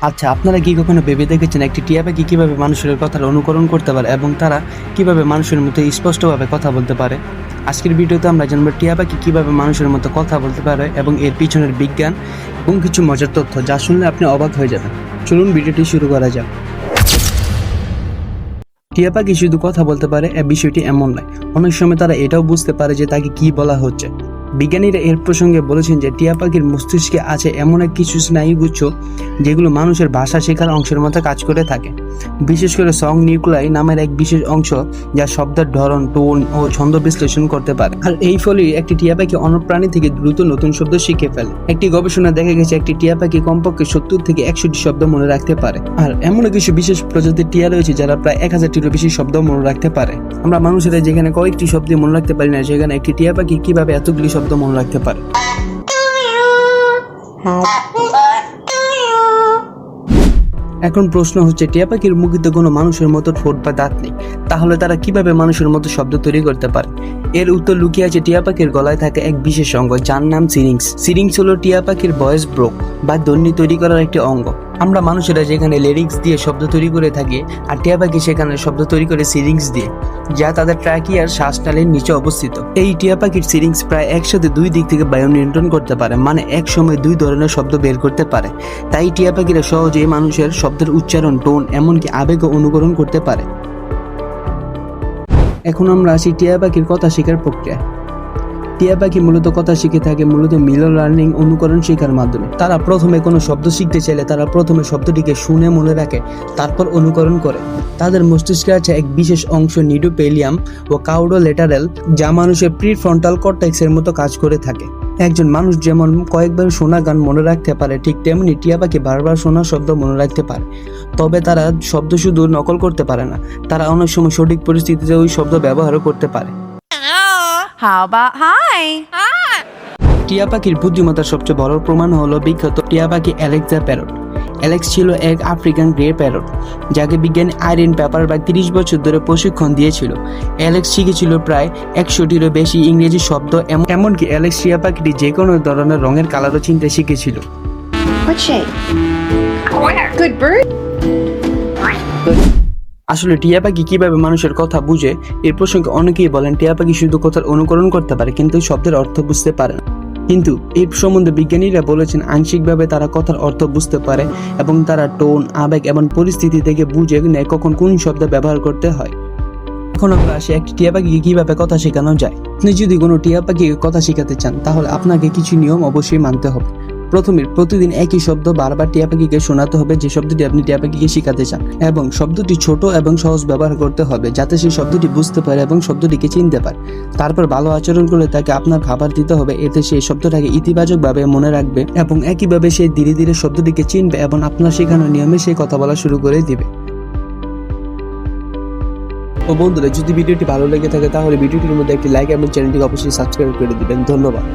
আচ্ছা, আপনারা কি কখনো ভেবে দেখেছেন একটি টিয়া পাখি কিভাবে মানুষের কথার অনুকরণ করতে পারে এবং তারা কিভাবে মানুষের মতো স্পষ্টভাবে কথা বলতে পারে? আজকের ভিডিওতে আমরা জানবো টিয়া পাখি কিভাবে মানুষের মতো কথা বলতে পারে এবং এর পিছনের বিজ্ঞান এবং কিছু মজার তথ্য যা শুনলে আপনি অবাক হয়ে যাবেন। চলুন ভিডিওটি শুরু করা যাক। টিয়া পাখি শুধু কথা বলতে পারে এ বিষয়টি এমন নয়, অনেক সময় তারা এটাও বুঝতে পারে যে তাকে কি বলা হচ্ছে। বিজ্ঞানীরা এর প্রসঙ্গে বলেছেন যে টিয়া পাখির মস্তিষ্কে আছে এমন এক কিছু স্নায়ুগুচ্ছ যেগুলো মানুষের ভাষা শেখার অংশের মতো কাজ করে থাকে। বিশেষ করে সং নিউক্লাই নামের এক বিশেষ অংশ যা শব্দের ধরন, টোন ও ছন্দ বিশ্লেষণ করতে পারে। আর এই ফলে একটি টিয়া পাখি অন্য প্রাণী থেকে দ্রুত নতুন শব্দ শিখে ফেলে। একটি গবেষণা দেখা গেছে একটি টিয়া পাখি কমপক্ষে 70 থেকে 100টি শব্দ মনে রাখতে পারে। আর এমন কিছু বিশেষ প্রজাতির টিয়া রয়েছে যারা প্রায় 1000টিরও বেশি শব্দ মনে রাখতে পারে। আমরা মানুষেরা যেখানে কয়েকটি শব্দ মনে রাখতে পারি না, সেখানে একটি টিয়া পাখি কিভাবে এতগুলি শব্দ মনে রাখতে পারে? এখন প্রশ্ন হচ্ছে, টিয়া পাখির মুখে কোনো মানুষের মতো ঠোঁট বা দাঁত নেই, তাহলে তারা কিভাবে মানুষের মতো শব্দ তৈরি করতে পারে? এর উত্তর লুকিয়ে আছে টিয়া পাখির গলায় থাকে এক বিশেষ অঙ্গ যার নাম সিরিংস। সিরিংস হলো টিয়া পাখির ভয়েস ব্রোক বা ধ্বনি তৈরি করার একটি অঙ্গ। আমরা মানুষেরা যেখানে লিরিক্স দিয়ে শব্দ তৈরি করে থাকি, আর টিয়া পাখি সেখানে শব্দ তৈরি করে সিরিংস দিয়ে, যা তাদের ট্র্যাকিয়ার শ্বাসনালীর নিচে অবস্থিত। এই টিয়া পাখির সিরিংস প্রায় একসাথে দুই দিক থেকে বায়ু নিয়ন্ত্রণ করতে পারে, মানে এক সময় দুই ধরনের শব্দ বের করতে পারে। তাই টিয়া পাখিরা সহজেই মানুষের শব্দের উচ্চারণ, টোন, এমনকি আবেগও অনুকরণ করতে পারে। এখন আমরা আসি টিয়া পাখির কথা শেখার প্রক্রিয়া। টিয়া পাখি মূলত কথা শিখে থাকে মূলত মিরর লার্নিং, অনুকরণ শেখার মাধ্যমে। তারা প্রথমে কোনো শব্দ শিখতে চাইলে তারা প্রথমে শব্দটিকে শুনে মনে রাখে, তারপর অনুকরণ করে। তাদের মস্তিষ্কে আছে এক বিশেষ অংশ নিডোপেলিয়াম ও কাউডোলেটারাল, যা মানুষের প্রিফ্রন্টাল কর্টেক্সের মতো কাজ করে থাকে। একজন মানুষ যেমন কয়েকবার শোনা গান মনে রাখতে পারে, ঠিক তেমনি টিয়া পাখি বারবার শোনা শব্দ মনে রাখতে পারে। তবে তারা শব্দ শুধু নকল করতে পারে না, তারা অনেক সময় সঠিক পরিস্থিতিতে ওই শব্দ ব্যবহারও করতে পারে। How about hi? টিয়া পাখির বুদ্ধিমত্তার সবচেয়ে বড় প্রমাণ হলো বিখ্যাত টিয়া পাখি অ্যালেক্সা প্যারট। অ্যালেক্স ছিল এক আফ্রিকান গ্রে প্যারট, যাকে বিজ্ঞানী আইরিন পেপার বা 30 বছর ধরে প্রশিক্ষণ দিয়েছিল। অ্যালেক্স শিখেছিল প্রায় 100টিরও বেশি ইংরেজি শব্দ, এমনকি অ্যালেক্স টিয়া পাখিটি যে কোনো ধরনের রঙের কালারও চিনতে শিখেছিল। What shape? Good bird? আসলে টিয়া পাখি কিভাবে মানুষের কথা বুঝে, এর প্রসঙ্গে অনেকেই বলেন টিয়া পাখি শুধু কথার অনুকরণ করতে পারে কিন্তু শব্দের অর্থ বুঝতে পারে না। কিন্তু এই সম্বন্ধে বিজ্ঞানীরা বলেছেন আংশিকভাবে তারা কথার অর্থ বুঝতে পারে এবং তারা টোন, আবেগ এবং পরিস্থিতি থেকে বুঝে নেয় কখন কোন শব্দ ব্যবহার করতে হয়। এখন আমরা আসি একটি টিয়া পাখিকে কিভাবে কথা শেখানো যায়। আপনি যদি কোনো টিয়া পাখিকে কথা শেখাতে চান, তাহলে আপনাকে কিছু নিয়ম অবশ্যই মানতে হবে। প্রথমে প্রতিদিন একই শব্দ বারবার টিয়া পাখিকে শোনাতে হবে যে শব্দটি আপনি টিয়া পাখিকে শেখাতে চান, এবং শব্দটি ছোট এবং সহজ ব্যবহার করতে হবে যাতে সেই শব্দটি বুঝতে পারে এবং শব্দটিকে চিনতে পারে। তারপর ভালো আচরণ করে তাকে আপনার খাবার দিতে হবে, এতে সেই শব্দটাকে ইতিবাচকভাবে মনে রাখবে এবং একইভাবে সে ধীরে ধীরে শব্দটিকে চিনবে এবং আপনার শেখানোর নিয়মে সে কথা বলা শুরু করে দিবে। ও বন্ধুরা, যদি ভিডিওটি ভালো লেগে থাকে তাহলে ভিডিওটির মধ্যে একটি লাইক এবং চ্যানেলটিকে অবশ্যই সাবস্ক্রাইব করে দিবেন। ধন্যবাদ।